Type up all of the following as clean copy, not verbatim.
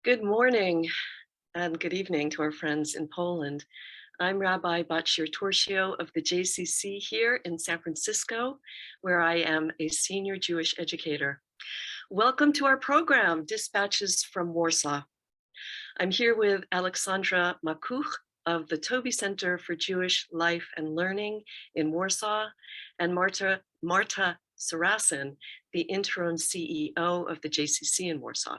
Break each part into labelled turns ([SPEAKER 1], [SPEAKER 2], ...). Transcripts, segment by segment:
[SPEAKER 1] Good morning and good evening to our friends in Poland. I'm Rabbi Bachir Torshio of the JCC here in San Francisco, where I am a senior Jewish educator. Welcome to our program, Dispatches from Warsaw. I'm here with Alexandra Makuh of the Toby Center for Jewish Life and Learning in Warsaw, and Marta Sarasin, the interim CEO of the JCC in Warsaw.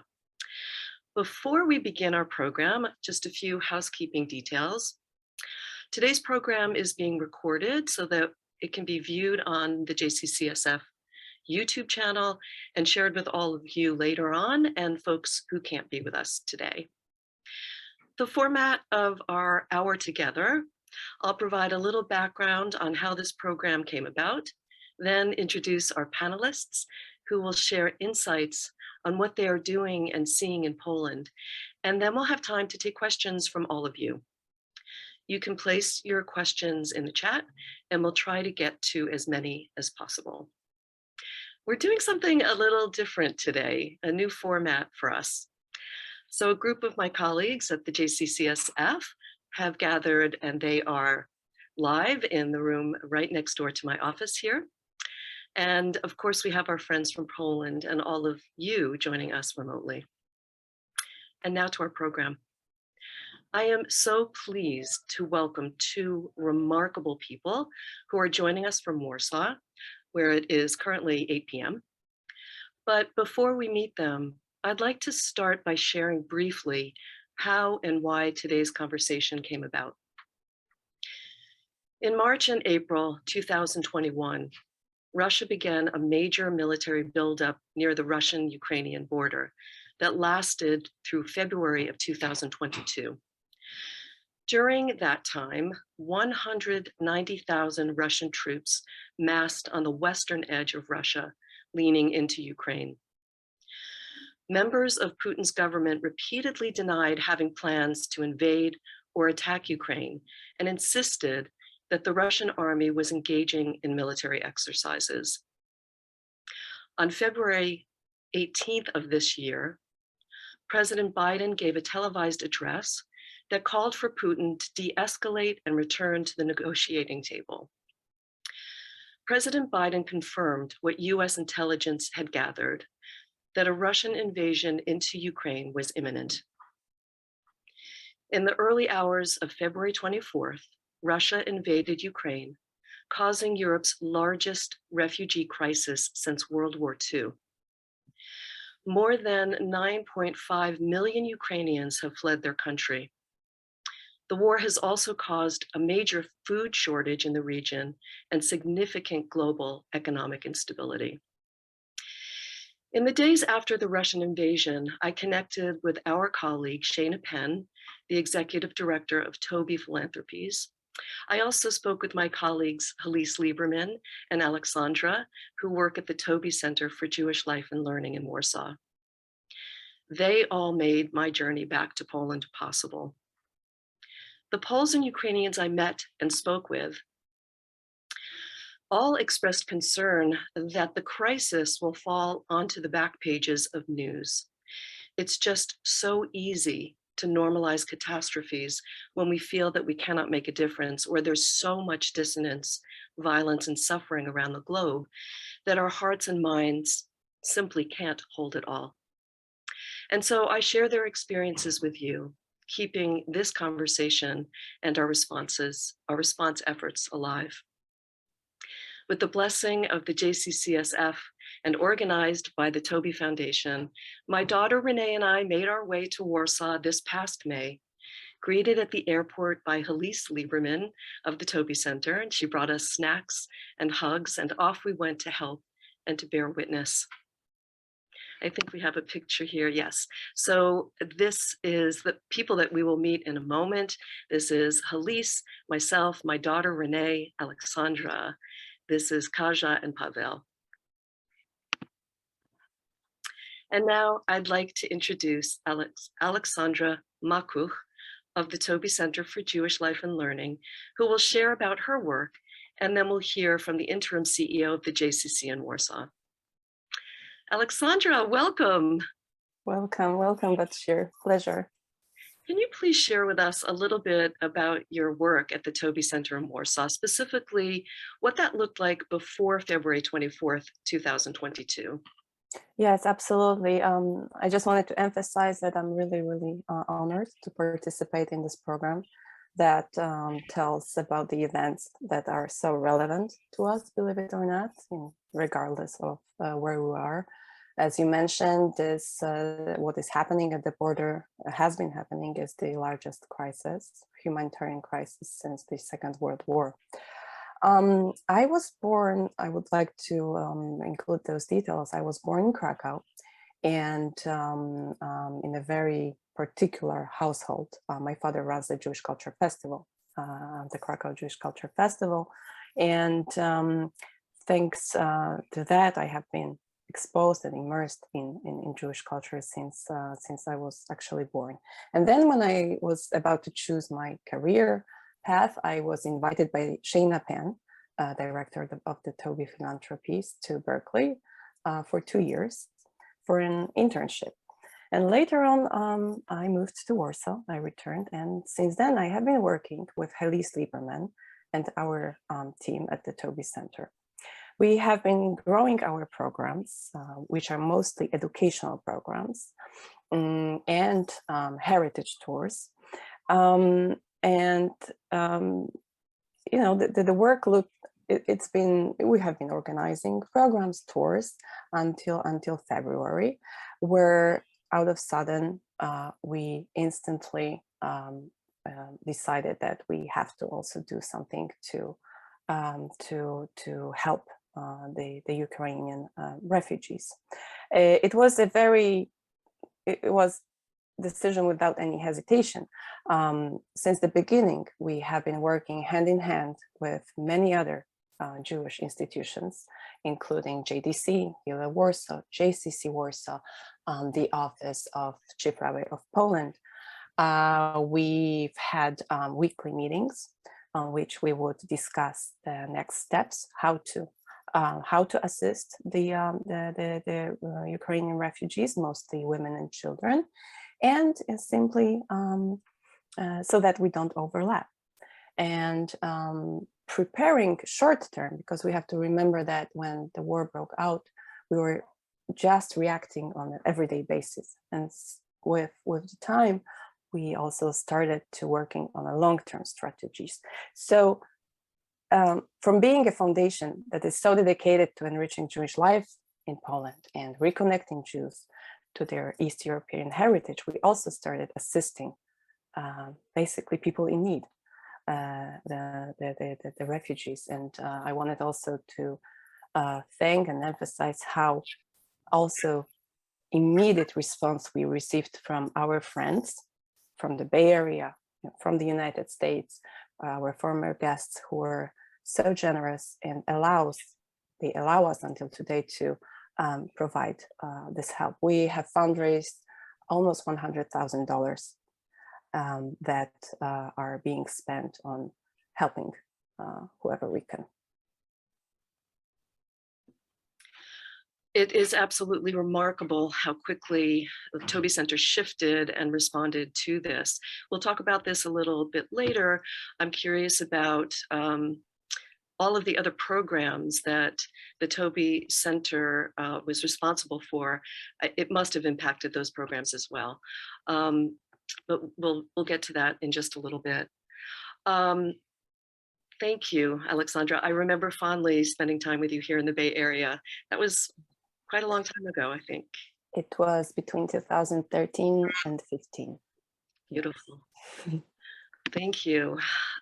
[SPEAKER 1] Before we begin our program, just a few housekeeping details. Today's program is being recorded so that it can be viewed on the JCCSF YouTube channel and shared with all of you later on and folks who can't be with us today. The format of our hour together, I'll provide a little background on how this program came about, then introduce our panelists who will share insights on what they are doing and seeing in Poland. And then we'll have time to take questions from all of you. You can place your questions in the chat and we'll try to get to as many as possible. We're doing something a little different today, a new format for us. So a group of my colleagues at the JCCSF have gathered and they are live in the room right next door to my office here. And of course, we have our friends from Poland and all of you joining us remotely. And now to our program. I am so pleased to welcome two remarkable people who are joining us from Warsaw, where it is currently 8 p.m. But before we meet them, I'd like to start by sharing briefly how and why today's conversation came about. In March and April 2021, Russia began a major military buildup near the Russian-Ukrainian border that lasted through February of 2022. During that time, 190,000 Russian troops massed on the western edge of Russia, leaning into Ukraine. Members of Putin's government repeatedly denied having plans to invade or attack Ukraine and insisted that the Russian army was engaging in military exercises. On February 18th of this year, President Biden gave a televised address that called for Putin to de-escalate and return to the negotiating table. President Biden confirmed what US intelligence had gathered, that a Russian invasion into Ukraine was imminent. In the early hours of February 24th, Russia invaded Ukraine, causing Europe's largest refugee crisis since World War II. More than 9.5 million Ukrainians have fled their country. The war has also caused a major food shortage in the region and significant global economic instability. In the days after the Russian invasion, I connected with our colleague, Shana Penn, the executive director of Toby Philanthropies. I also spoke with my colleagues, Elise Lieberman and Alexandra, who work at the Toby Center for Jewish Life and Learning in Warsaw. They all made my journey back to Poland possible. The Poles and Ukrainians I met and spoke with all expressed concern that the crisis will fall onto the back pages of news. It's just so easy to normalize catastrophes when we feel that we cannot make a difference, or there's so much dissonance, violence, and suffering around the globe that our hearts and minds simply can't hold it all. And so I share their experiences with you, keeping this conversation and our response efforts alive. With the blessing of the JCCSF and organized by the Toby Foundation, my daughter Renee and I made our way to Warsaw this past May, greeted at the airport by Elise Lieberman of the Toby Center, and she brought us snacks and hugs, and off we went to help and to bear witness. I think we have a picture here, yes. So this is the people that we will meet in a moment. This is Elise, myself, my daughter Renee, Alexandra. This is Kaja and Pavel. And now I'd like to introduce Alexandra Makuh of the Toby Center for Jewish Life and Learning, who will share about her work, and then we'll hear from the interim CEO of the JCC in Warsaw. Alexandra, welcome.
[SPEAKER 2] Welcome, Bashir. Pleasure.
[SPEAKER 1] Can you please share with us a little bit about your work at the Toby Center in Warsaw, specifically what that looked like before February 24th, 2022?
[SPEAKER 2] Yes, absolutely. I just wanted to emphasize that I'm really honored to participate in this program that tells about the events that are so relevant to us, believe it or not, regardless of where we are. As you mentioned, this what is happening at the border has been happening is the largest crisis, humanitarian crisis since the Second World War. I was born, I would like to include those details. I was born in Krakow and in a very particular household. My father runs the Jewish Culture Festival, the Krakow Jewish Culture Festival. And thanks to that, I have been exposed and immersed in Jewish culture since I was actually born. And then when I was about to choose my career path, I was invited by Shayna Penn, director of the Toby Philanthropies, to Berkeley for 2 years for an internship. And later on, I moved to Warsaw, I returned, and since then I have been working with Helise Lieberman and our team at the Toby Center. We have been growing our programs, which are mostly educational programs and heritage tours. You know, the work looked, we have been organizing programs, tours until February, where out of sudden we instantly decided that we have to also do something to help the Ukrainian refugees. It was decision without any hesitation. Since the beginning, we have been working hand in hand with many other Jewish institutions, including JDC, Hillel Warsaw, JCC Warsaw, the Office of Chief Rabbi of Poland. We've had weekly meetings on which we would discuss the next steps, how to assist the Ukrainian refugees, mostly women and children, and simply so that we don't overlap. And preparing short term, because we have to remember that when the war broke out, we were just reacting on an everyday basis. And with the time, we also started to working on a long-term strategies. So from being a foundation that is so dedicated to enriching Jewish life in Poland and reconnecting Jews to their East European heritage, we also started assisting basically people in need, the refugees. And I wanted also to thank and emphasize how also immediate response we received from our friends from the Bay Area, from the United States, our former guests who were so generous and they allow us until today to provide this help. We have fundraised almost $100,000 that are being spent on helping whoever we can.
[SPEAKER 1] It is absolutely remarkable how quickly the Toby Center shifted and responded to this. We'll talk about this a little bit later. I'm curious about all of the other programs that the Toby Center was responsible for. It must have impacted those programs as well. But we'll get to that in just a little bit. Thank you, Alexandra. I remember fondly spending time with you here in the Bay Area. That was quite a long time ago, I think.
[SPEAKER 2] It was between 2013 and 15.
[SPEAKER 1] Beautiful. Thank you.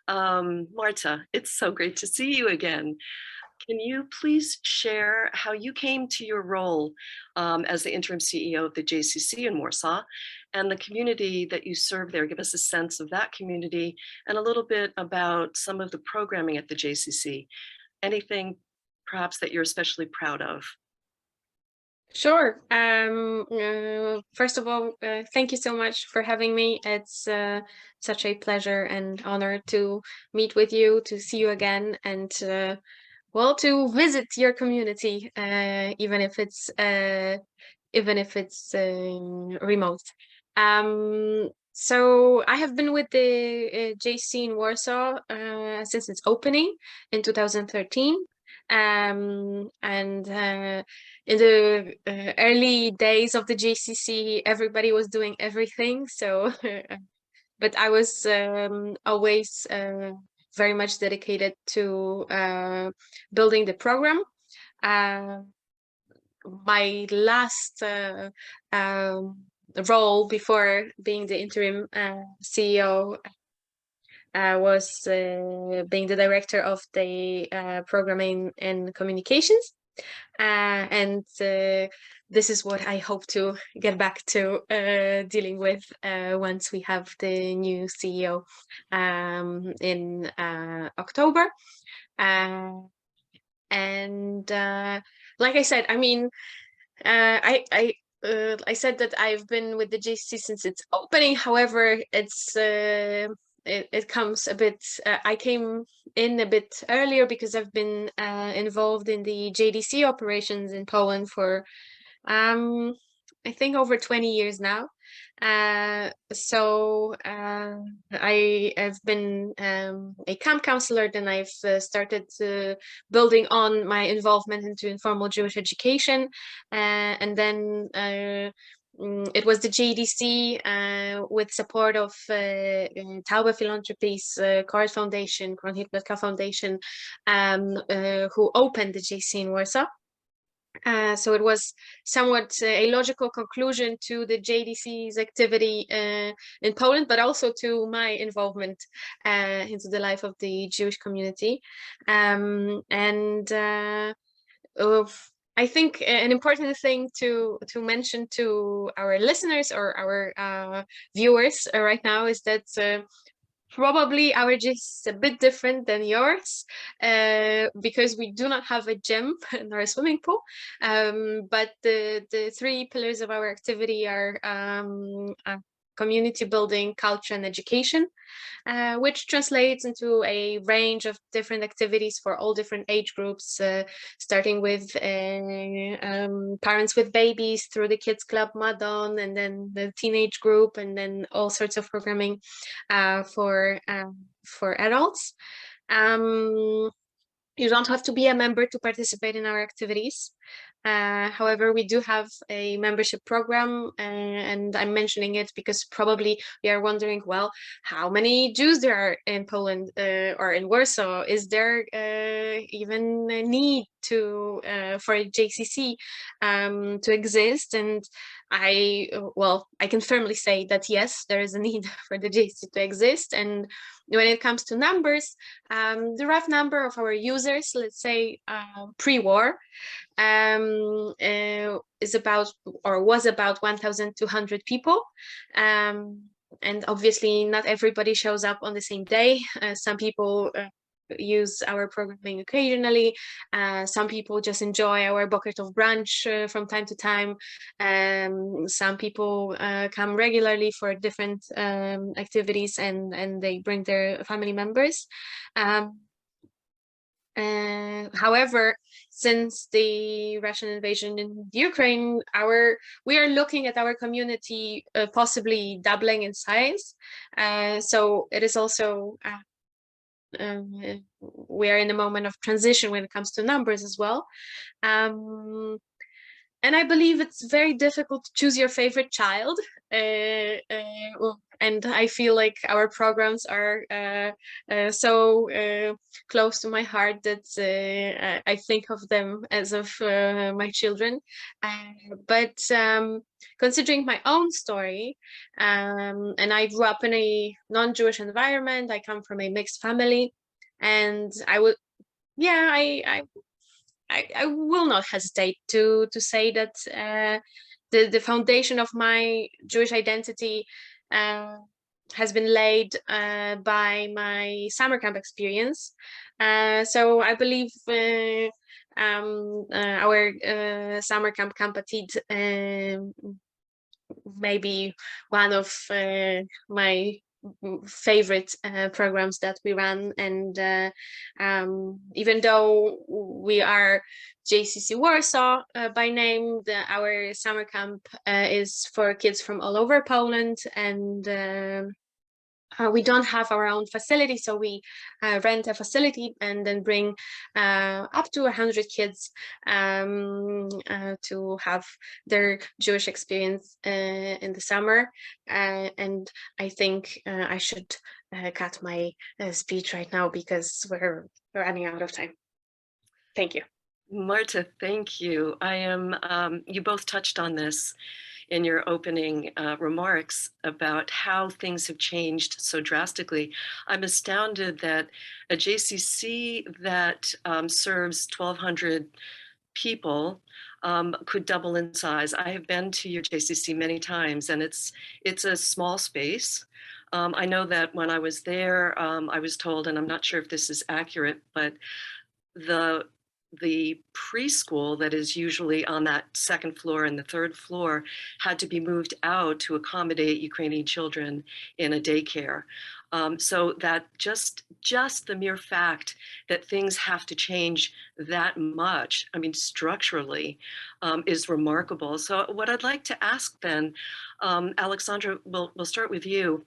[SPEAKER 1] Marta, it's so great to see you again. Can you please share how you came to your role as the interim CEO of the JCC in Warsaw and the community that you serve there? Give us a sense of that community and a little bit about some of the programming at the JCC. Anything perhaps that you're especially proud of?
[SPEAKER 3] Sure. First of all, thank you so much for having me. It's such a pleasure and honor to meet with you, to see you again, and well, to visit your community, even if it's even if it's remote. So I have been with the JC in Warsaw since its opening in 2013. And in the early days of the JCC, everybody was doing everything. So, but I was always very much dedicated to building the program. My last role before being the interim CEO was being the director of the programming and communications. And this is what I hope to get back to dealing with once we have the new CEO in October. And like I said, I mean, I said that I've been with the JC since its opening. However, it comes a bit. I came in a bit earlier because I've been involved in the JDC operations in Poland for I think over 20 years now. So I have been a camp counselor, then I've started building on my involvement into informal Jewish education, and then it was the JDC with support of Toby Philanthropies, Card Foundation, Foundation, who opened the JC in Warsaw. So it was somewhat a logical conclusion to the JDC's activity in Poland, but also to my involvement into the life of the Jewish community. I think an important thing to mention to our listeners or our viewers right now is that probably our JC is a bit different than yours because we do not have a gym nor a swimming pool. But the three pillars of our activity are community building, culture, and education, which translates into a range of different activities for all different age groups, starting with parents with babies through the Kids Club Madon, and then the teenage group, and then all sorts of programming for adults. You don't have to be a member to participate in our activities. However, we do have a membership program, and I'm mentioning it because probably we are wondering, well, how many Jews there are in Poland or in Warsaw? Is there even a need for a JCC to exist? And I can firmly say that yes, there is a need for the JCC to exist. And when it comes to numbers, the rough number of our users, let's say pre-war, is about or was about 1,200 people. And obviously not everybody shows up on the same day. Some people use our programming occasionally. Some people just enjoy our bucket of brunch from time to time. Some people come regularly for different activities, and they bring their family members. However, since the Russian invasion in Ukraine, we are looking at our community possibly doubling in size. So it is also we are in a moment of transition when it comes to numbers as well. And I believe it's very difficult to choose your favorite child. And I feel like our programs are so close to my heart that I think of them as of my children. But considering my own story, and I grew up in a non-Jewish environment, I come from a mixed family, and I will not hesitate to say that the foundation of my Jewish identity has been laid by my summer camp experience. So I believe our summer camp Atid maybe one of my favorite programs that we run. And even though we are JCC Warsaw by name, our summer camp is for kids from all over Poland, and we don't have our own facility, so we rent a facility and then bring up to 100 kids to have their Jewish experience in the summer. And I think I should cut my speech right now because we're running out of time. Thank you.
[SPEAKER 1] Marta, thank you. You both touched on this in your opening remarks about how things have changed so drastically. I'm astounded that a JCC that serves 1,200 people could double in size. I have been to your JCC many times, and it's a small space. I know that when I was there, I was told, and I'm not sure if this is accurate, but the preschool that is usually on that second floor and the third floor had to be moved out to accommodate Ukrainian children in a daycare. So that just the mere fact that things have to change that much, I mean, structurally, is remarkable. So what I'd like to ask then, Alexandra, we'll start with you.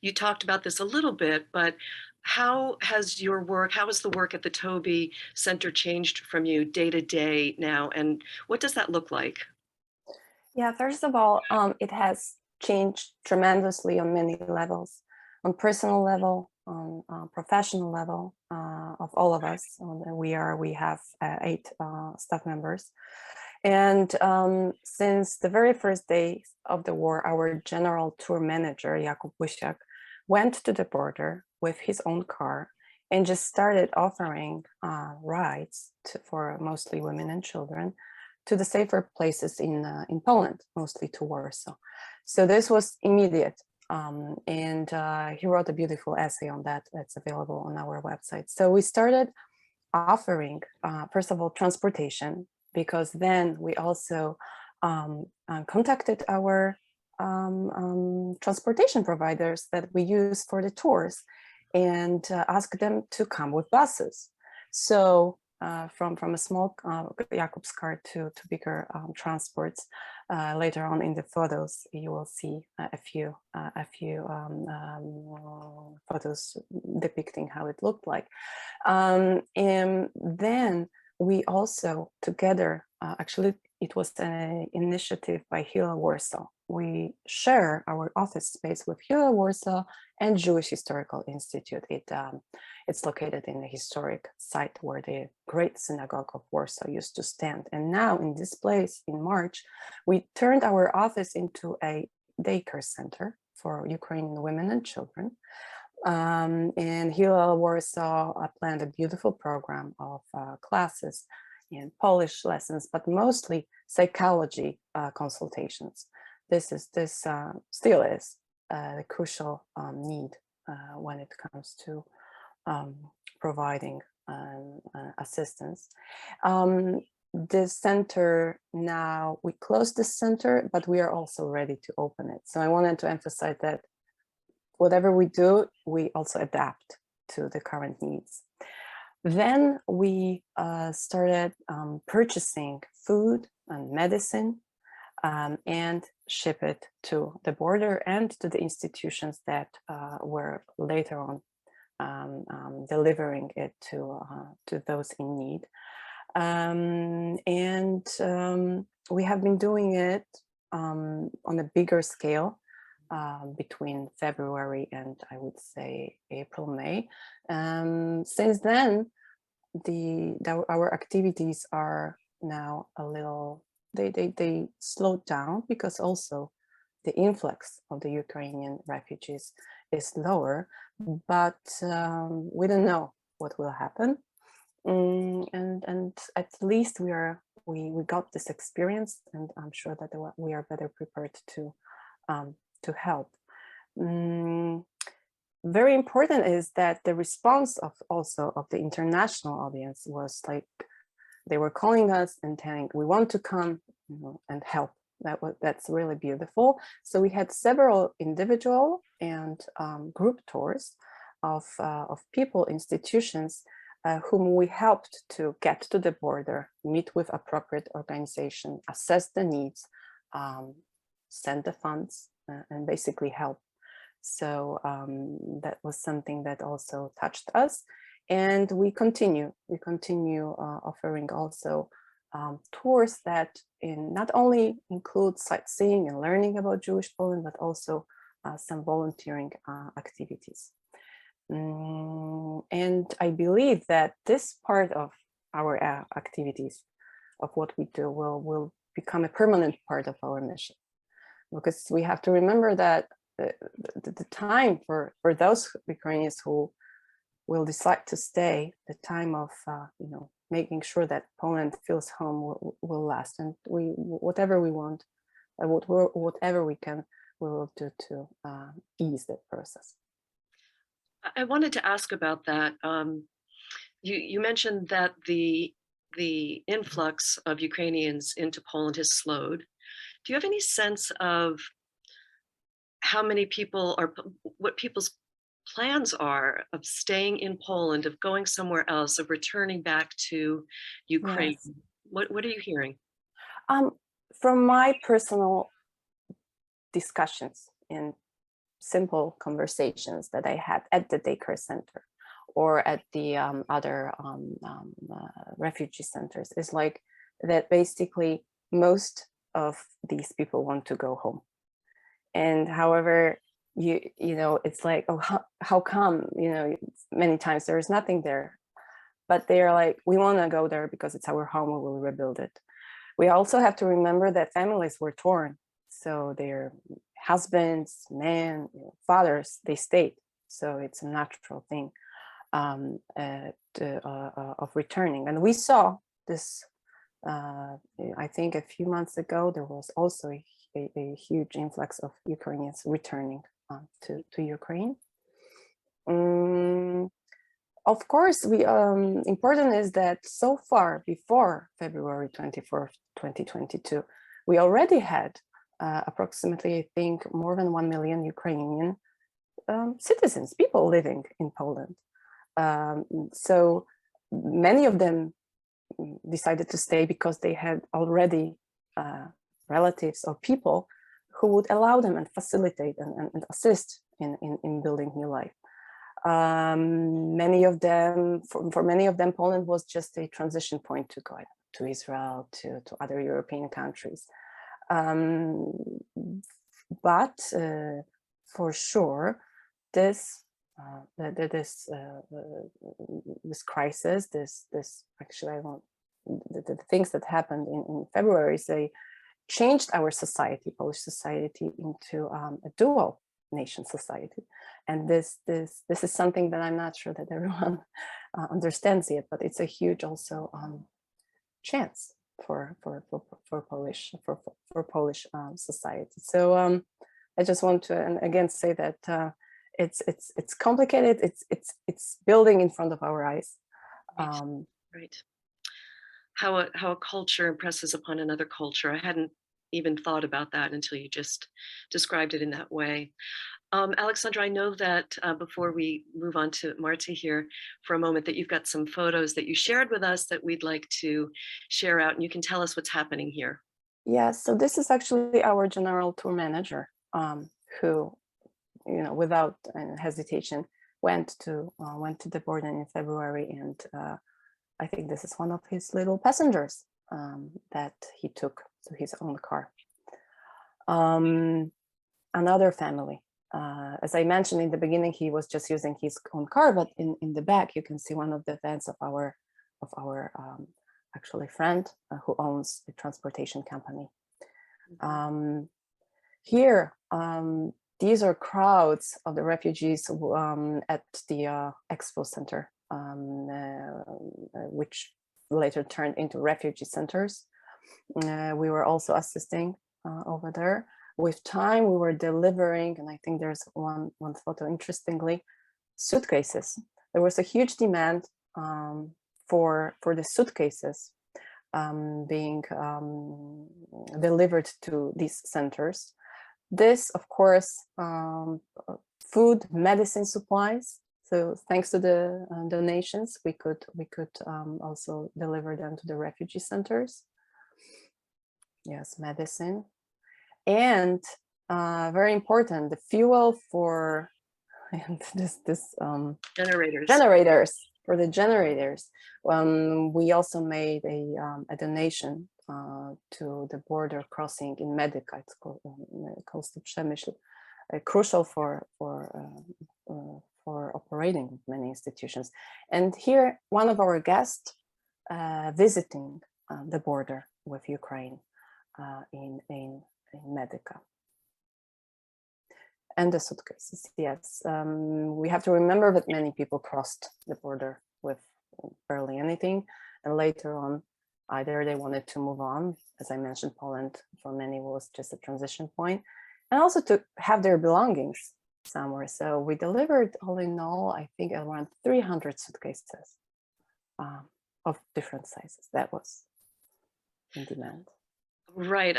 [SPEAKER 1] You talked about this a little bit, but how has the work at the Toby Center changed from you day to day now? And what does that look like?
[SPEAKER 2] Yeah, first of all, it has changed tremendously on many levels, on personal level, on professional level of all of us. We have 8 staff members. And since the very first day of the war, our general tour manager, Jakub Wysiak, went to the border with his own car and just started offering rides for mostly women and children to the safer places in Poland, mostly to Warsaw. So this was immediate. And he wrote a beautiful essay on that that's available on our website. So we started offering, first of all, transportation, because then we also contacted our transportation providers that we use for the tours and asked them to come with buses. So from a small Jakub's car to bigger transports. Later on in the photos, you will see a few photos depicting how it looked like. And then we also together, actually it was an initiative by Hila Warsaw. We share our office space with Hila Warsaw and Jewish Historical Institute. It's located in a historic site where the Great Synagogue of Warsaw used to stand. And now in this place in March, we turned our office into a daycare center for Ukrainian women and children. And Hila Warsaw planned a beautiful program of classes and Polish lessons, but mostly psychology consultations. This still is a crucial need when it comes to providing assistance. The center now, we closed the center, but we are also ready to open it. So I wanted to emphasize that whatever we do, we also adapt to the current needs. Then we started purchasing food and medicine and ship it to the border and to the institutions that were later on delivering it to those in need. We have been doing it on a bigger scale between February and I would say April, May. Since then, our activities are now a little, they slowed down because also the influx of the Ukrainian refugees is lower, but we don't know what will happen. And at least we got this experience, and I'm sure that we are better prepared to help. Very important is that the response of the international audience was like, they were calling us and telling, we want to come and help That's really beautiful. So we had several individual and group tours of people, institutions, whom we helped to get to the border, meet with appropriate organization, assess the needs, send the funds, and basically help. So that was something that also touched us. And we continue offering also tours that not only include sightseeing and learning about Jewish Poland, but also some volunteering activities. And I believe that this part of our activities, of what we do, will become a permanent part of our mission. Because we have to remember that the time for those Ukrainians who will decide to stay, the time of making sure that Poland feels home will last, and whatever we want, whatever we can, we will do to ease that process.
[SPEAKER 1] I wanted to ask about that. You mentioned that the influx of Ukrainians into Poland has slowed. Do you have any sense of how many people are, what people's plans are of staying in Poland, of going somewhere else, of returning back to Ukraine?
[SPEAKER 2] Yes.
[SPEAKER 1] What are you hearing?
[SPEAKER 2] From my personal discussions in simple conversations that I had at the daycare center or at the other refugee centers, is like that basically most of these people want to go home. And however, you know, it's like, oh, how come, you know, many times there is nothing there, but they're like, we want to go there because it's our home, we will rebuild it. We also have to remember that families were torn. So their husbands, men, fathers, they stayed. So it's a natural thing of returning. And we saw this, I think a few months ago, there was also a huge influx of Ukrainians returning to Ukraine. Of course, important is that so far, before February 24th, 2022, we already had approximately, I think, more than 1 million Ukrainian citizens, people living in Poland. So many of them decided to stay because they had already relatives or people who would allow them and facilitate and assist in building new life. Many of them, for many of them, Poland was just a transition point to go to Israel, to other European countries. But for sure, this crisis, this actually, the things that happened in February, they changed our society, Polish society, into a dual nation society. And this is something that I'm not sure that everyone understands yet, but it's a huge also chance for Polish society. So I just want to again say that it's complicated. It's building in front of our eyes.
[SPEAKER 1] Right. How a culture impresses upon another culture. I hadn't even thought about that until you just described it in that way. Alexandra, I know that before we move on to Marta here for a moment, that you've got some photos that you shared with us that we'd like to share out, and you can tell us what's happening here.
[SPEAKER 2] Yeah, so this is actually our general tour manager, who, you know, without hesitation, went to the border in February, and I think this is one of his little passengers that he took to his own car. Another family. As I mentioned in the beginning, he was just using his own car, but in the back you can see one of the vans of our actually friend who owns the transportation company. Here, these are crowds of the refugees at the expo center, which later turned into refugee centers. We were also assisting over there. With time, we were delivering, and I think there's one photo, interestingly, suitcases. There was a huge demand for the suitcases being delivered to these centers. This, of course, food, medicine supplies. So thanks to the donations, we could also deliver them to the refugee centers. Yes, medicine. And very important, the fuel for generators, for the generators. We also made a donation to the border crossing in Medyka. It's called close to Przemyśl, crucial for operating many institutions. And here, one of our guests visiting the border with Ukraine in Medyka. And the suitcases, yes. We have to remember that many people crossed the border with barely anything, and later on, either they wanted to move on, as I mentioned, Poland for many was just a transition point, and also to have their belongings somewhere. So we delivered, all in all, I think around 300 suitcases of different sizes. That was in demand.
[SPEAKER 1] Right.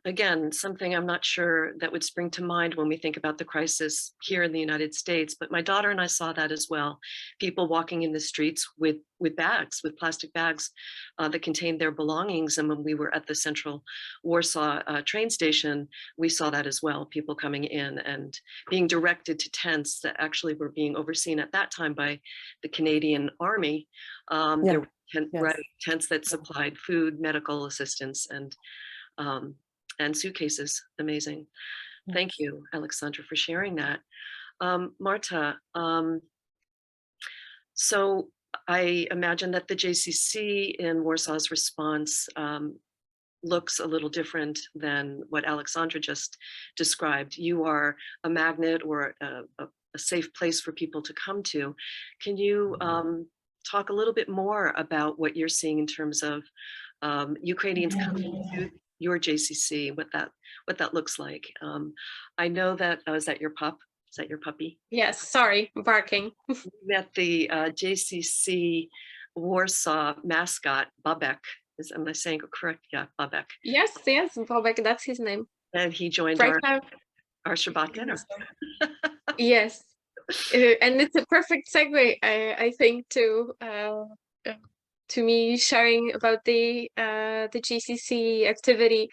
[SPEAKER 1] Again, something I'm not sure that would spring to mind when we think about the crisis here in the United States, but my daughter and I saw that as well. People walking in the streets with bags, with plastic bags that contained their belongings. And when we were at the central Warsaw train station, we saw that as well. People coming in and being directed to tents that actually were being overseen at that time by the Canadian Army. There were tents that supplied food, medical assistance, and suitcases. Amazing. Thank you, Alexandra, for sharing that. Marta, so I imagine that the JCC in Warsaw's response looks a little different than what Alexandra just described. You are a magnet or a safe place for people to come to. Can you talk a little bit more about what you're seeing in terms of Ukrainians coming to your JCC, what that looks like? I know that, is that your pup? Is that your puppy?
[SPEAKER 3] Yes, sorry, barking.
[SPEAKER 1] Met the JCC Warsaw mascot, Bobek. Am I saying it correct? Yeah, Bobek.
[SPEAKER 3] Yes, Bobek, that's his name.
[SPEAKER 1] And he joined
[SPEAKER 3] right
[SPEAKER 1] our Shabbat dinner.
[SPEAKER 3] Yes, and it's a perfect segue, I think, to me sharing about the GCC activity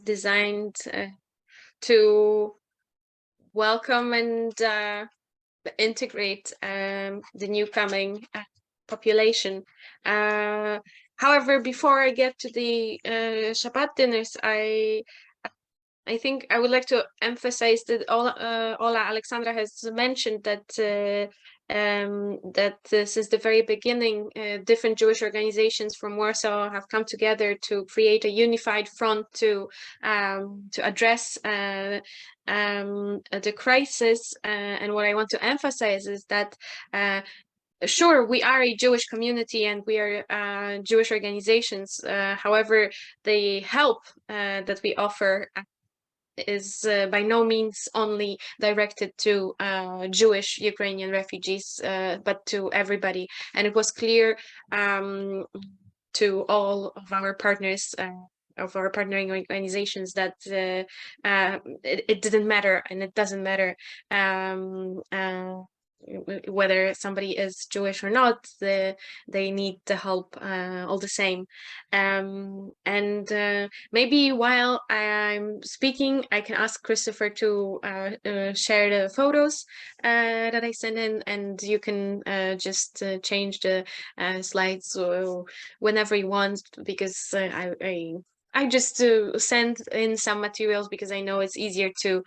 [SPEAKER 3] designed to welcome and integrate the new coming population. However, before I get to the Shabbat dinners, I think I would like to emphasize that Ola Alexandra has mentioned that that since the very beginning, different Jewish organizations from Warsaw have come together to create a unified front to address the crisis. And what I want to emphasize is that sure, we are a Jewish community and we are Jewish organizations. However, the help that we offer is by no means only directed to Jewish Ukrainian refugees, but to everybody. And it was clear to all of our partners, of our partnering organizations, that it didn't matter, and it doesn't matter whether somebody is Jewish or not. They need the help all the same. And maybe while I'm speaking, I can ask Christopher to share the photos that I sent in, and you can just change the slides whenever you want, because I just send in some materials because I know it's easier to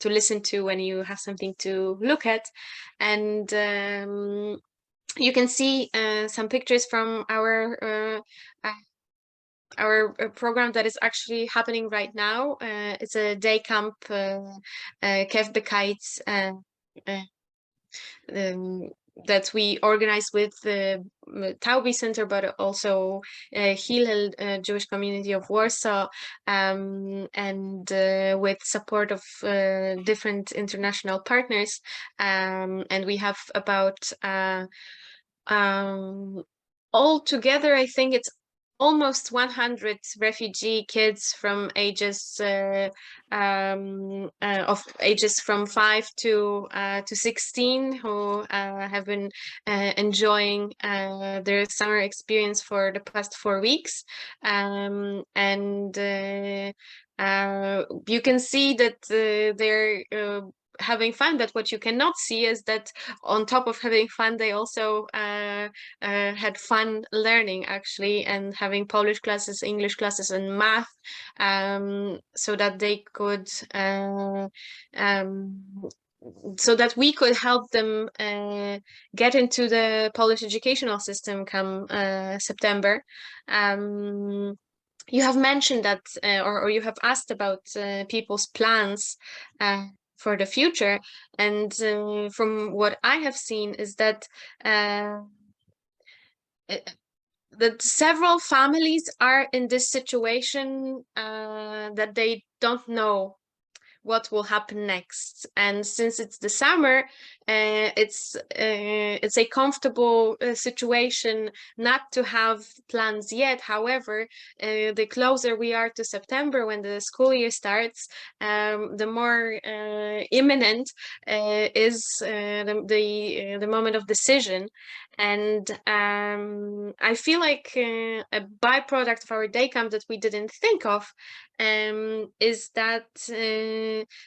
[SPEAKER 3] listen to when you have something to look at. And you can see some pictures from our program that is actually happening right now. It's a day camp, Kef Bekites, that we organize with the Toby Center, but also Hillel Jewish Community of Warsaw, and with support of different international partners. And we have about altogether, I think it's almost 100 refugee kids from ages from 5 to 16 who have been enjoying their summer experience for the past 4 weeks, and you can see that they're having fun, but what you cannot see is that on top of having fun, they also had fun learning, actually, and having Polish classes, English classes, and math, so that they could so that we could help them get into the Polish educational system come September. You have mentioned that, or you have asked about people's plans for the future, and from what I have seen is that that several families are in this situation, that they don't know what will happen next. And since it's the summer, it's a comfortable situation not to have plans yet. However, the closer we are to September, when the school year starts, the more imminent is the moment of decision. And I feel like a byproduct of our day camp that we didn't think of is that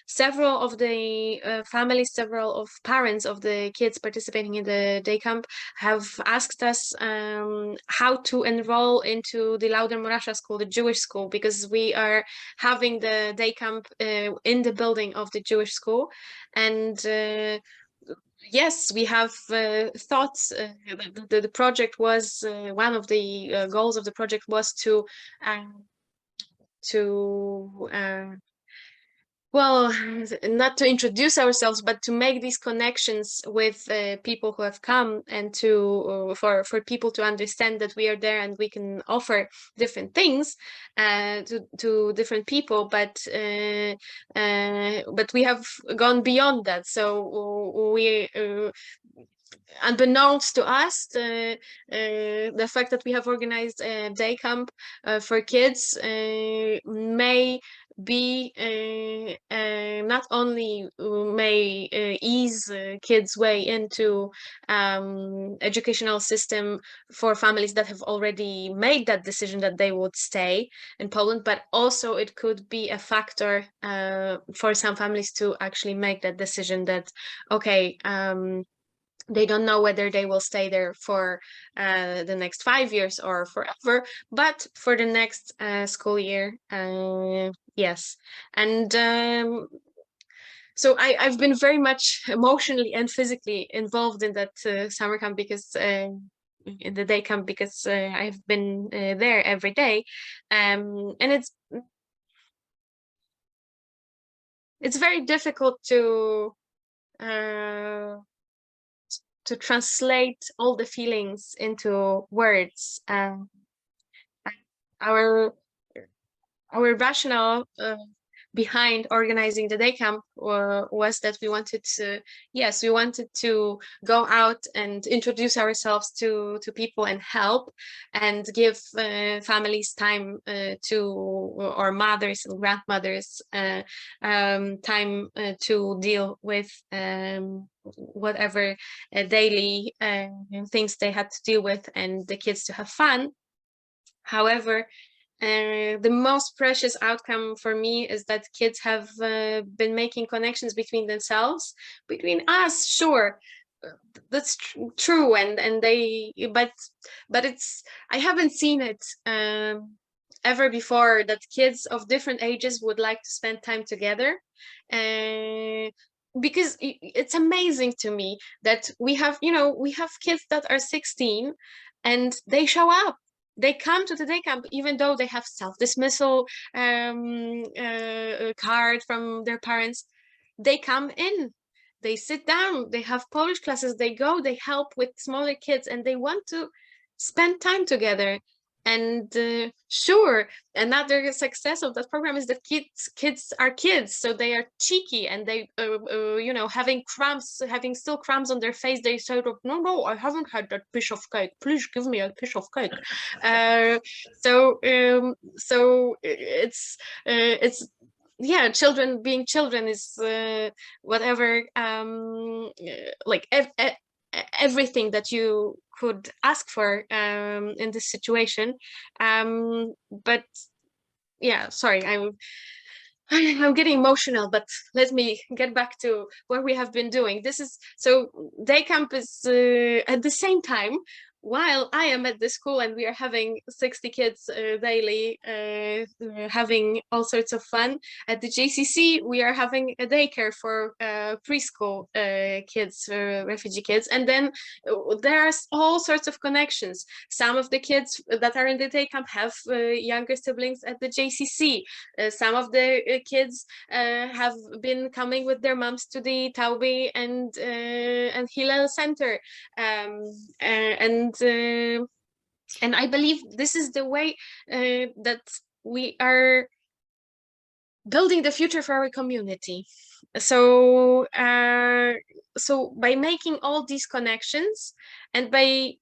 [SPEAKER 3] several of the families, several of parents of the kids participating in the day camp have asked us how to enroll into the Lauder Morasha school, the Jewish school, because we are having the day camp in the building of the Jewish school. And yes, we have thoughts. The project was one of the goals of the project was to well, not to introduce ourselves, but to make these connections with people who have come, and to for people to understand that we are there and we can offer different things to different people. But we have gone beyond that. So we. Unbeknownst to us, the fact that we have organized a day camp for kids may be not only may ease kids' way into educational system for families that have already made that decision that they would stay in Poland, but also it could be a factor for some families to actually make that decision that, okay, they don't know whether they will stay there for the next 5 years or forever, but for the next school year, yes. And so I've been very much emotionally and physically involved in that summer camp, because in the day camp, because I've been there every day, and it's very difficult to translate all the feelings into words. Our rationale behind organizing the day camp was that we wanted to go out and introduce ourselves to people and help, and give families time or mothers and grandmothers time to deal with whatever daily things they had to deal with, and the kids to have fun. However, the most precious outcome for me is that kids have been making connections between themselves, between us. Sure, that's true, and they, but it's, I haven't seen it ever before, that kids of different ages would like to spend time together. Because it's amazing to me that we have kids that are 16 and they show up. They come to the day camp even though they have self-dismissal card from their parents. They come in, they sit down, they have Polish classes, they go, they help with smaller kids, and they want to spend time together. And sure, another success of that program is that kids are kids, so they are cheeky, and they having crumbs, having still crumbs on their face, they sort of, no, I haven't had that piece of cake, please give me a piece of cake. So it's yeah, children being children is whatever, like everything that you could ask for in this situation. But yeah, sorry, I'm getting emotional, but let me get back to what we have been doing. This is so day camp is at the same time while I am at the school, and we are having 60 kids daily, having all sorts of fun. At the JCC, we are having a daycare for preschool kids, refugee kids. And then there are all sorts of connections. Some of the kids that are in the day camp have younger siblings at the JCC. Some of the kids have been coming with their moms to the Toby and Hillel Center, and I believe this is the way that we are building the future for our community. So so by making all these connections, and by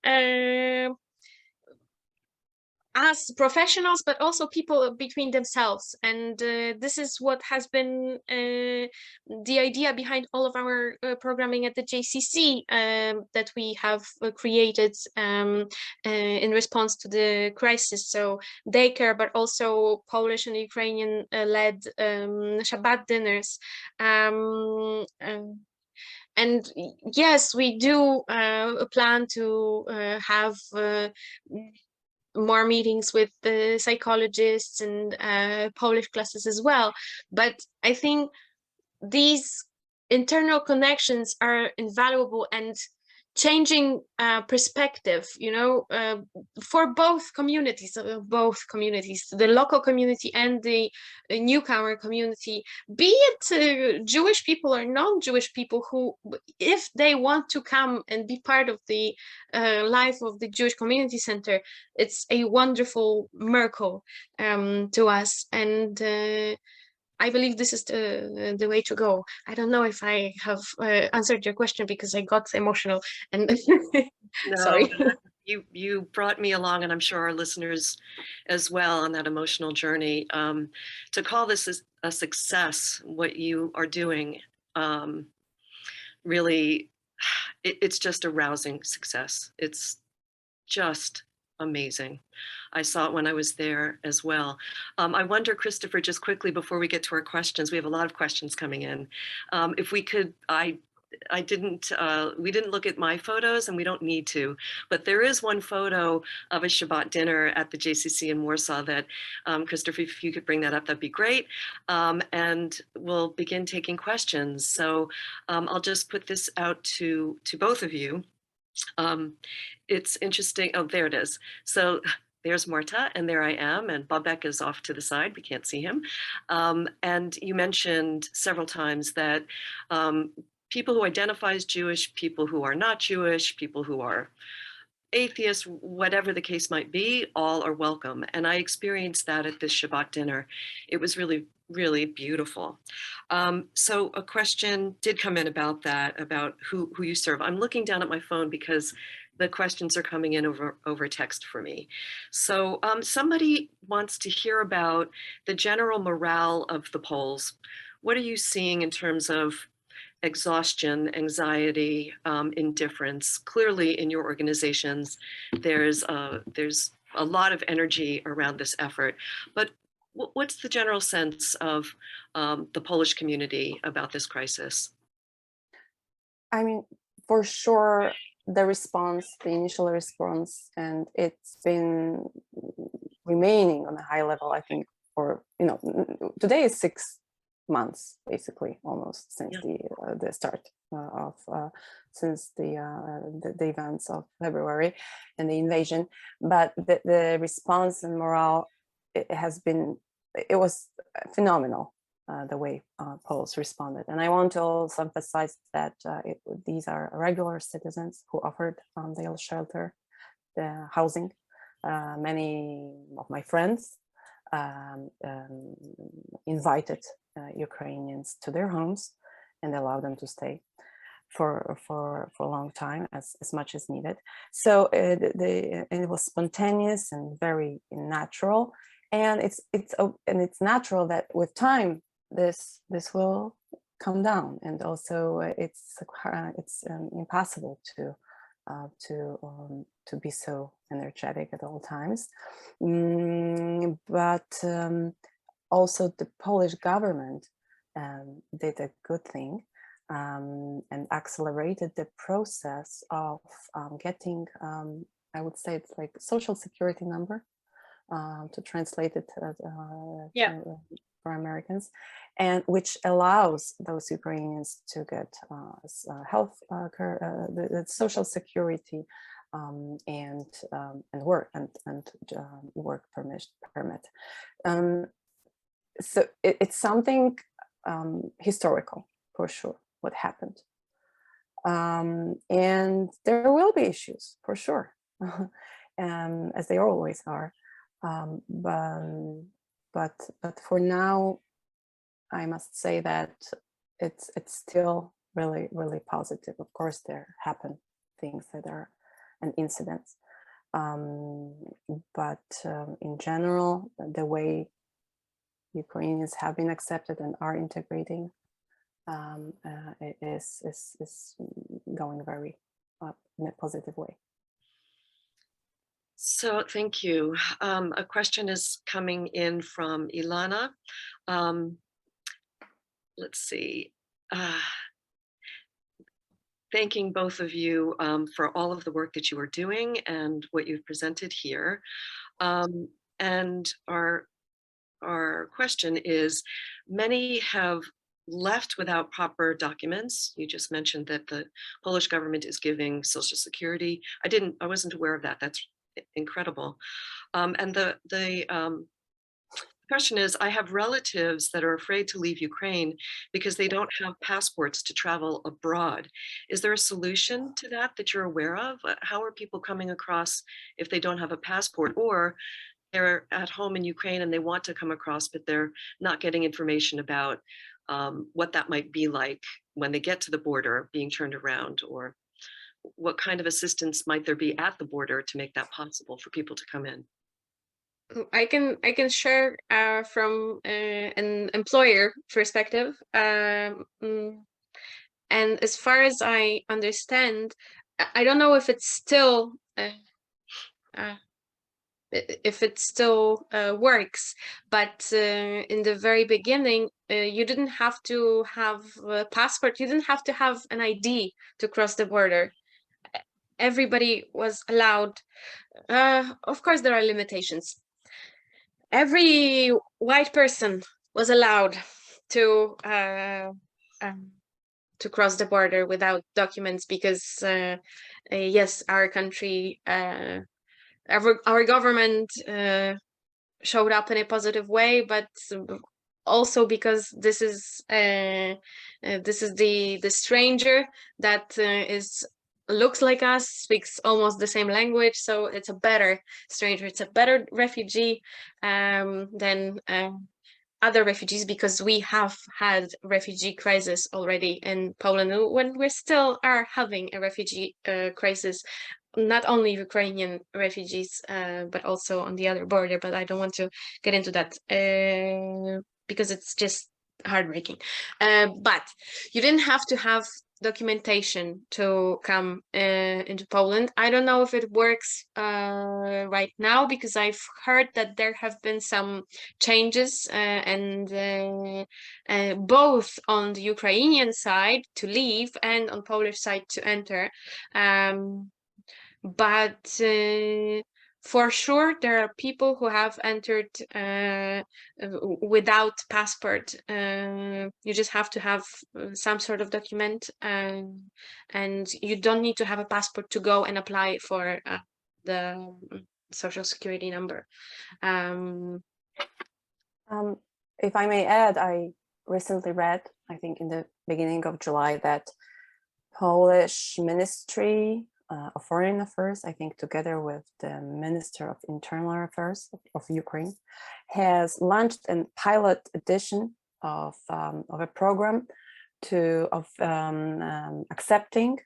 [SPEAKER 3] as professionals, but also people between themselves. And this is what has been the idea behind all of our programming at the JCC that we have created in response to the crisis. So daycare, but also Polish and Ukrainian led Shabbat dinners. And yes, we do plan to have more meetings with the psychologists and Polish classes as well. But I think these internal connections are invaluable and changing perspective, for both communities, the local community and the newcomer community, be it Jewish people or non-Jewish people, who, if they want to come and be part of the life of the Jewish Community Center, it's a wonderful miracle to us. And I believe this is the way to go. I don't know if I have answered your question, because I got emotional and
[SPEAKER 1] No,
[SPEAKER 3] sorry.
[SPEAKER 1] you brought me along, and I'm sure our listeners as well, on that emotional journey. To call this a success, what you are doing, really, it's just a rousing success. It's just amazing. I saw it when I was there as well. I wonder, Christopher, just quickly before we get to our questions, we have a lot of questions coming in. If we could, we didn't look at my photos, and we don't need to, but there is one photo of a Shabbat dinner at the JCC in Warsaw that, Christopher, if you could bring that up, that'd be great. And we'll begin taking questions. So I'll just put this out to both of you. It's interesting. Oh, there it is. So there's Marta, and there I am, and Babek is off to the side. We can't see him. And you mentioned several times that people who identify as Jewish, people who are not Jewish, people who are atheists, whatever the case might be, all are welcome. And I experienced that at this Shabbat dinner. It was really, really beautiful. So a question did come in about that, about who you serve. I'm looking down at my phone because the questions are coming in over text for me. So somebody wants to hear about the general morale of the Poles. What are you seeing in terms of exhaustion, anxiety, indifference? Clearly in your organizations, there's a lot of energy around this effort, but what's the general sense of the Polish community about this crisis?
[SPEAKER 2] I mean, for sure, the initial response, and it's been remaining on a high level, I think, for, today is 6 months, basically, almost, since the start of since the events of February and the invasion. But the response and morale, it was phenomenal, the way Poles responded. And I want to also emphasize that these are regular citizens who offered the shelter, the housing, many of my friends invited Ukrainians to their homes and allowed them to stay for a long time, as much as needed. So it was spontaneous and very natural, and it's natural that with time this will come down, and also it's impossible to be so energetic at all times. But also the Polish government did a good thing and accelerated the process of getting, I would say it's like social security number, to translate it for Americans, and which allows those Ukrainians to get health care, the social security, and work and work permit. So it's something historical for sure. What happened, and there will be issues for sure, as they always are. But for now, I must say that it's still really, really positive. Of course, there happen things that are an incidents, but in general, the way Ukrainians have been accepted and are integrating is going very up in a positive way.
[SPEAKER 1] So thank you. A question is coming in from Ilana. Let's see. Thanking both of you for all of the work that you are doing and what you've presented here. And our question is, many have left without proper documents. You just mentioned that the Polish government is giving Social Security. I wasn't aware of that. That's incredible. And the question is, I have relatives that are afraid to leave Ukraine because they don't have passports to travel abroad. Is there a solution to that you're aware of? How are people coming across if they don't have a passport, or they're at home in Ukraine and they want to come across, but they're not getting information about what that might be like when they get to the border, being turned around, or what kind of assistance might there be at the border to make that possible for people to come in?
[SPEAKER 3] I can share from an employer perspective, and as far as I understand, I don't know if it's still works, but in the very beginning, you didn't have to have a passport. You didn't have to have an ID to cross the border. Everybody was allowed. Of course, there are limitations. Every white person was allowed to cross the border without documents, because yes, our country, our government showed up in a positive way, but also because this is the stranger that looks like us, speaks almost the same language, so it's a better stranger, it's a better refugee than other refugees, because we have had refugee crisis already in Poland, when we still are having a refugee crisis, not only Ukrainian refugees, but also on the other border. But I don't want to get into that because it's just heartbreaking. But you didn't have to have documentation to come into Poland. I don't know if it works right now, because I've heard that there have been some changes, and both on the Ukrainian side to leave and on Polish side to enter. But for sure, there are people who have entered without passport. You just have to have some sort of document, and you don't need to have a passport to go and apply for the social security number.
[SPEAKER 2] If I may add, I recently read, I think in the beginning of July, that Polish Ministry of Foreign Affairs, I think together with the Minister of Internal Affairs of Ukraine, has launched a pilot edition of a program of accepting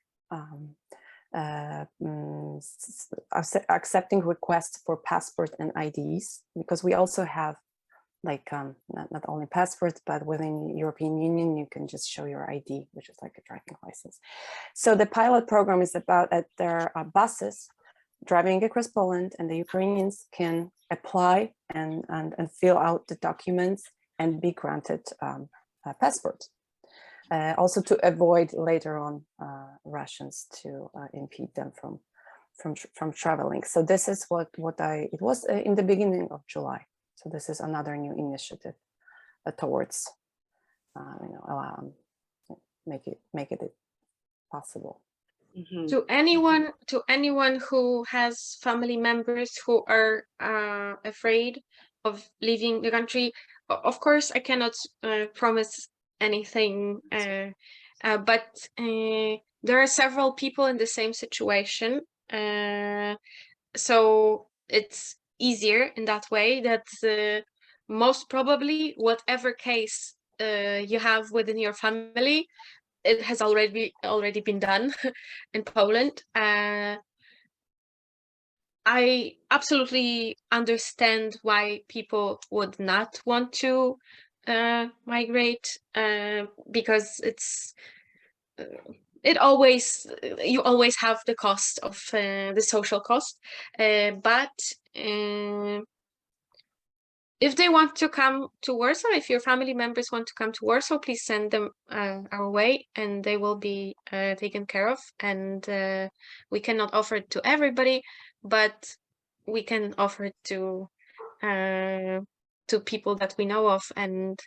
[SPEAKER 2] accepting requests for passport and IDs, because we also have like not only passports, but within the European Union, you can just show your ID, which is like a driving license. So the pilot program is about that there are buses driving across Poland, and the Ukrainians can apply and fill out the documents and be granted passports. Also to avoid later on Russians to impede them from traveling. So this is it was in the beginning of July. So this is another new initiative towards, make it possible.
[SPEAKER 1] Mm-hmm.
[SPEAKER 3] To anyone who has family members who are afraid of leaving the country, of course, I cannot promise anything, but there are several people in the same situation, so it's easier in that way, that most probably whatever case you have within your family, it has already been done in Poland. I absolutely understand why people would not want to migrate, because you always have the cost of the social cost, but if they want to come to Warsaw, if your family members want to come to Warsaw, please send them our way, and they will be taken care of. And we cannot offer it to everybody, but we can offer it to people that we know of, and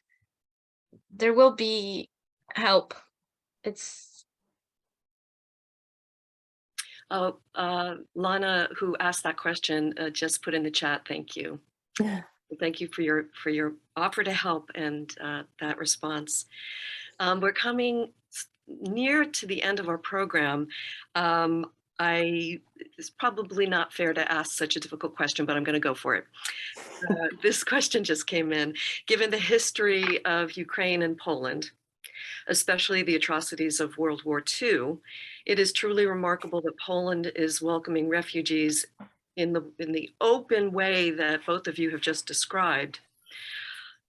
[SPEAKER 3] there will be help. It's
[SPEAKER 1] Lana, who asked that question, just put in the chat, thank you. Thank you for your offer to help and that response. We're coming near to the end of our program. It's probably not fair to ask such a difficult question, but I'm going to go for it. This question just came in. Given the history of Ukraine and Poland, especially the atrocities of World War II, it is truly remarkable that Poland is welcoming refugees in the open way that both of you have just described.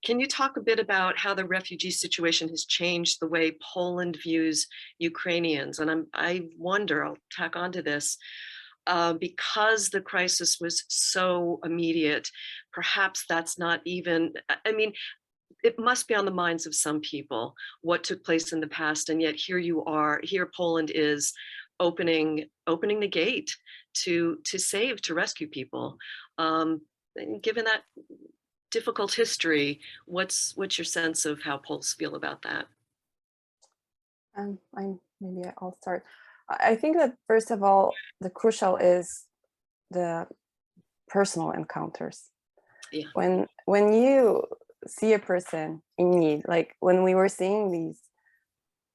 [SPEAKER 1] Can you talk a bit about how the refugee situation has changed the way Poland views Ukrainians? And I wonder, I'll tack onto this, because the crisis was so immediate, perhaps that's not even, I mean, it must be on the minds of some people what took place in the past, and yet here Poland is opening the gate to rescue people. Given that difficult history, what's your sense of how Poles feel about that?
[SPEAKER 2] Maybe I'll start. I think that first of all, the crucial is the personal encounters.
[SPEAKER 1] Yeah.
[SPEAKER 2] When you see a person in need, like when we were seeing these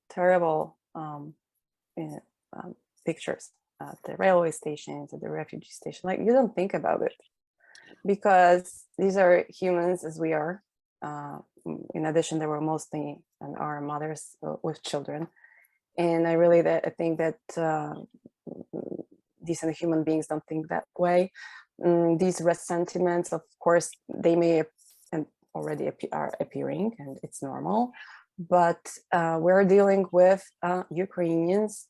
[SPEAKER 2] terrible pictures at the railway stations, at the refugee station, like you don't think about it, because these are humans as we are. In addition, they were mostly our mothers with children, and I think that decent human beings don't think that way. These ressentiments, of course, they may already are appearing, and it's normal, but we're dealing with Ukrainians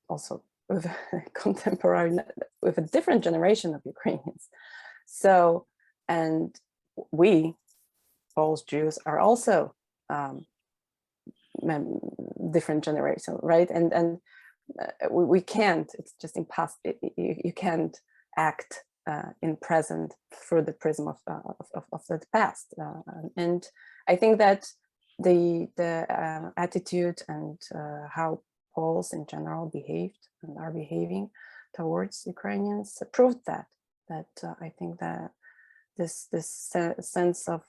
[SPEAKER 2] also with contemporary, with a different generation of Ukrainians. So, and we, Poles, Jews, are also different generation, right? And we can't, it's just impossible. You can't act in present through the prism of the past. And I think that the attitude and how Poles in general behaved and are behaving towards Ukrainians proved that I think that this sense of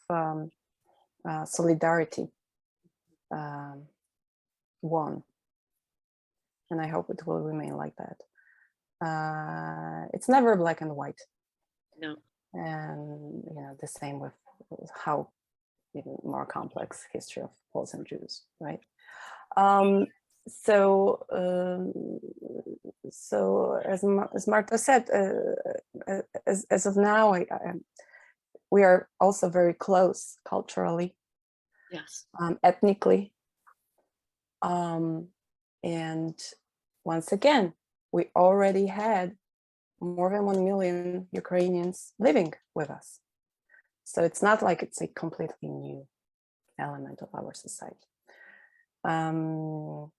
[SPEAKER 2] solidarity won, and I hope it will remain like that. it's never black and white.
[SPEAKER 1] No.
[SPEAKER 2] And the same with how even more complex history of Poles and Jews, right? So as Marta said, as of now, we are also very close culturally,
[SPEAKER 1] Yes.
[SPEAKER 2] ethnically, and once again, we already had more than 1 million Ukrainians living with us. So it's not like it's a completely new element of our society. And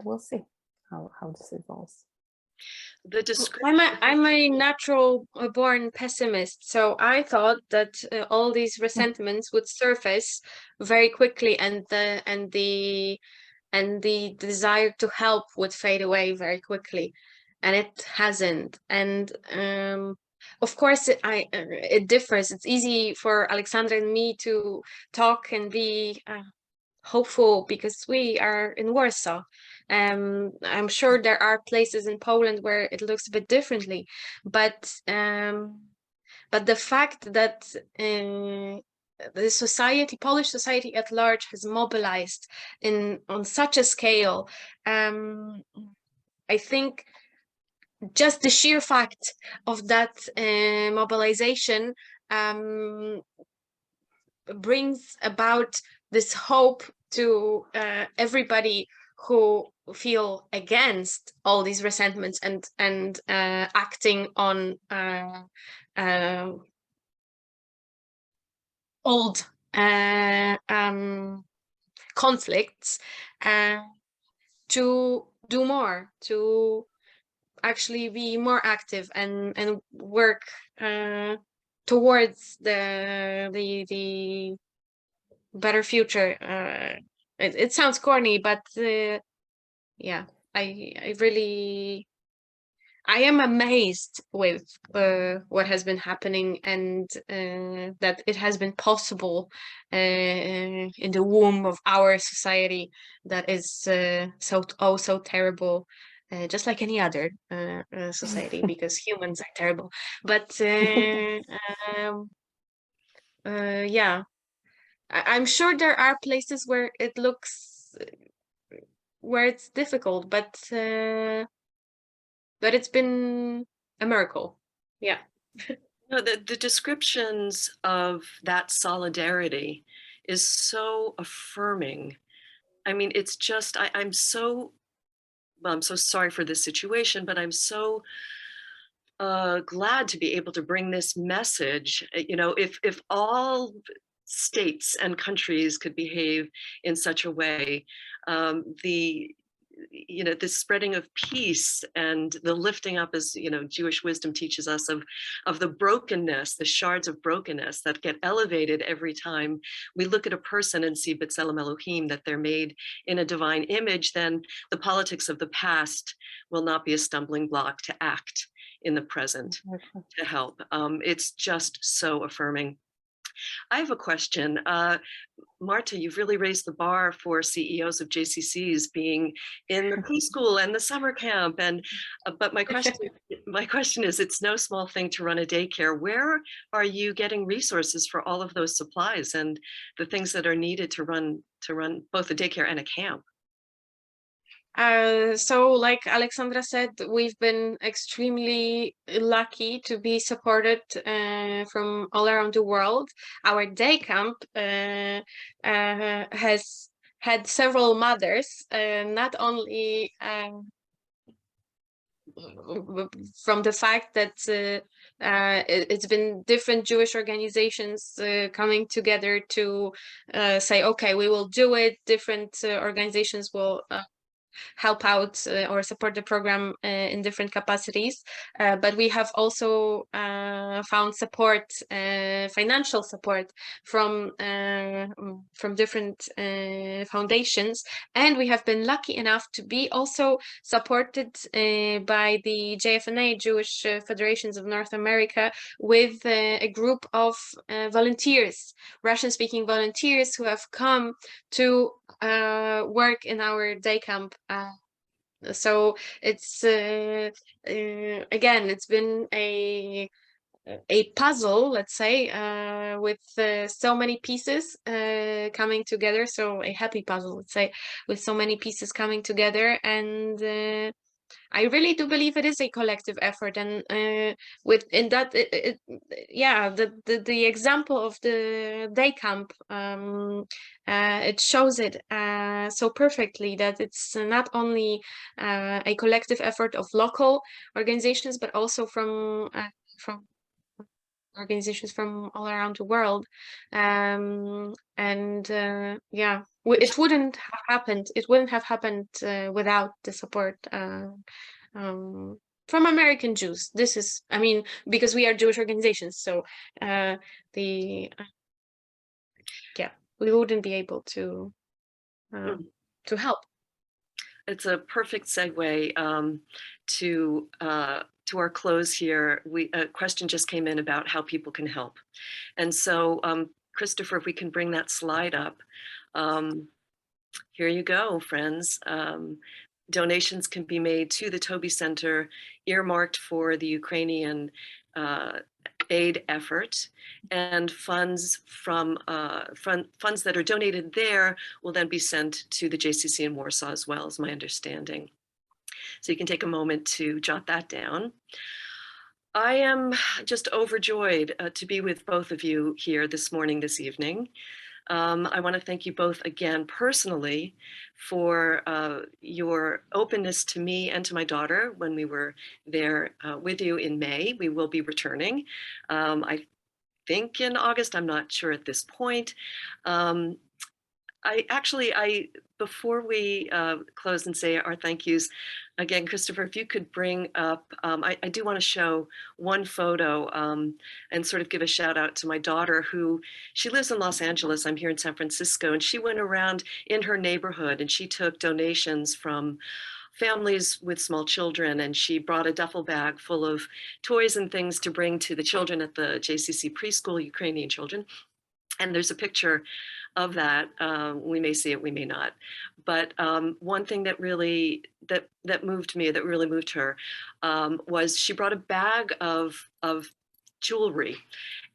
[SPEAKER 2] we'll see how this evolves.
[SPEAKER 1] The description.
[SPEAKER 3] I'm a natural born pessimist, so I thought that all these resentments would surface very quickly, and the desire to help would fade away very quickly, and it hasn't. And of course, it differs. It's easy for Alexandra and me to talk and be hopeful because we are in Warsaw. I'm sure there are places in Poland where it looks a bit differently, but the fact that the society, Polish society at large, has mobilized on such a scale, I think just the sheer fact of that mobilization brings about this hope to everybody who feel against all these resentments and acting on old conflicts, to do more, to actually be more active and work towards the better future. It sounds corny, but yeah, I really, I am amazed with what has been happening, and that it has been possible in the womb of our society that is so terrible, just like any other society, because humans are terrible. But yeah, I'm sure there are places where it looks, where it's difficult, but it's been a miracle. Yeah.
[SPEAKER 1] No, the descriptions of that solidarity is so affirming. I mean, it's just, I'm so sorry for this situation, but I'm so glad to be able to bring this message. If all states and countries could behave in such a way, the spreading of peace and the lifting up, as Jewish wisdom teaches us, of the brokenness, the shards of brokenness that get elevated every time we look at a person and see B'Tselem Elohim, that they're made in a divine image, then the politics of the past will not be a stumbling block to act in the present to help. It's just so affirming. I have a question. Marta, you've really raised the bar for CEOs of JCCs being in the preschool and the summer camp. And but my question is, it's no small thing to run a daycare. Where are you getting resources for all of those supplies and the things that are needed to run both a daycare and a camp?
[SPEAKER 3] So like Alexandra said, we've been extremely lucky to be supported from all around the world. Our day camp has had several mothers, not only from the fact that it's been different Jewish organizations coming together to say, okay, we will do it. Different organizations will help out or support the program in different capacities, but we have also found support, financial support from different foundations, and we have been lucky enough to be also supported by the JFNA, Jewish Federations of North America, with a group of volunteers, Russian-speaking volunteers, who have come to work in our day camp So it's again, it's been a puzzle, let's say, with so many pieces coming together. So a happy puzzle, let's say, with so many pieces coming together. And I really do believe it is a collective effort. And within that, yeah, the example of the day camp, it shows it so perfectly, that it's not only a collective effort of local organizations, but also from organizations from all around the world. And yeah, it wouldn't have happened. It wouldn't have happened without the support from American Jews. This is, I mean, because we are Jewish organizations, so the yeah, we wouldn't be able to help.
[SPEAKER 1] It's a perfect segue to our close here. A question just came in about how people can help. And so, Christopher, if we can bring that slide up. Here you go, friends. Donations can be made to the Toby Center, earmarked for the Ukrainian aid effort, and funds from funds that are donated there will then be sent to the JCC in Warsaw as well, is my understanding. So you can take a moment to jot that down. I am just overjoyed to be with both of you here this morning, this evening. I want to thank you both again personally for your openness to me and to my daughter when we were there with you in May. We will be returning, I think in August, I'm not sure at this point. Before we close and say our thank yous, again, Christopher, if you could bring up, I do want to show one photo and sort of give a shout out to my daughter, who, she lives in Los Angeles, I'm here in San Francisco, and she went around in her neighborhood and she took donations from families with small children, and she brought a duffel bag full of toys and things to bring to the children at the JCC preschool, Ukrainian children. And there's a picture of that. We may see it, we may not. But one thing that really that moved me, that really moved her, was she brought a bag of jewelry,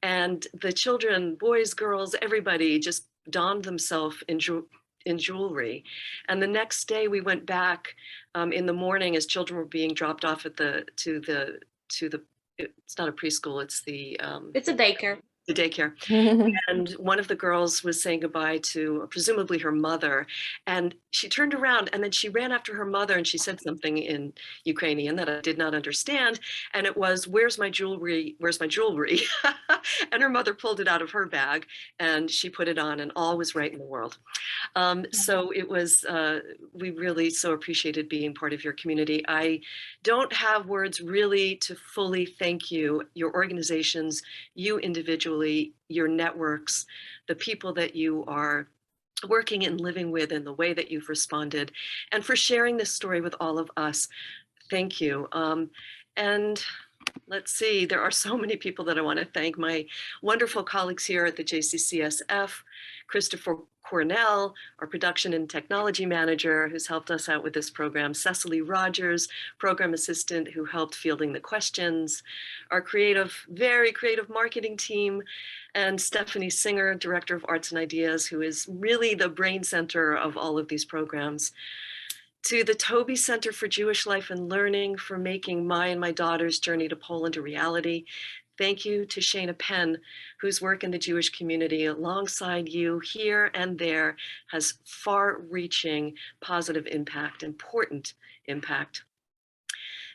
[SPEAKER 1] and the children, boys, girls, everybody just donned themselves in jewelry. And the next day we went back in the morning as children were being dropped off at to the it's not a preschool, it's
[SPEAKER 3] it's a daycare.
[SPEAKER 1] The daycare. And one of the girls was saying goodbye to presumably her mother, and she turned around and then she ran after her mother and she said something in Ukrainian that I did not understand, and it was, "Where's my jewelry? Where's my jewelry?" And her mother pulled it out of her bag and she put it on, and all was right in the world. So it was, we really so appreciated being part of your community. I don't have words really to fully thank you, your organizations, you individually, your networks, the people that you are working and living with, and the way that you've responded, and for sharing this story with all of us. Thank you. And let's see, there are so many people that I want to thank. My wonderful colleagues here at the JCCSF, Christopher Cornell, our production and technology manager, who's helped us out with this program, Cecily Rogers, program assistant, who helped fielding the questions, our very creative marketing team, and Stephanie Singer, director of arts and ideas, who is really the brain center of all of these programs. To the Toby Center for Jewish Life and Learning for making my and my daughter's journey to Poland a reality. Thank you to Shana Penn, whose work in the Jewish community alongside you here and there has far-reaching positive impact, important impact.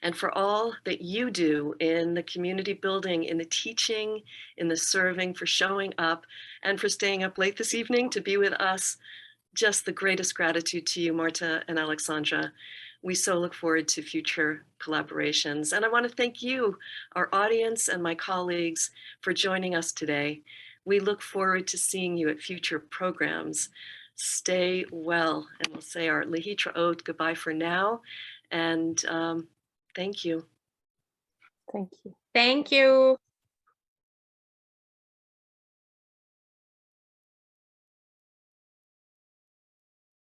[SPEAKER 1] And for all that you do in the community building, in the teaching, in the serving, for showing up, and for staying up late this evening to be with us. Just the greatest gratitude to you, Marta and Alexandra. We so look forward to future collaborations. And I want to thank you, our audience, and my colleagues for joining us today. We look forward to seeing you at future programs. Stay well, and we'll say our lehitraot, goodbye for now. And thank you.
[SPEAKER 2] Thank you.
[SPEAKER 3] Thank you.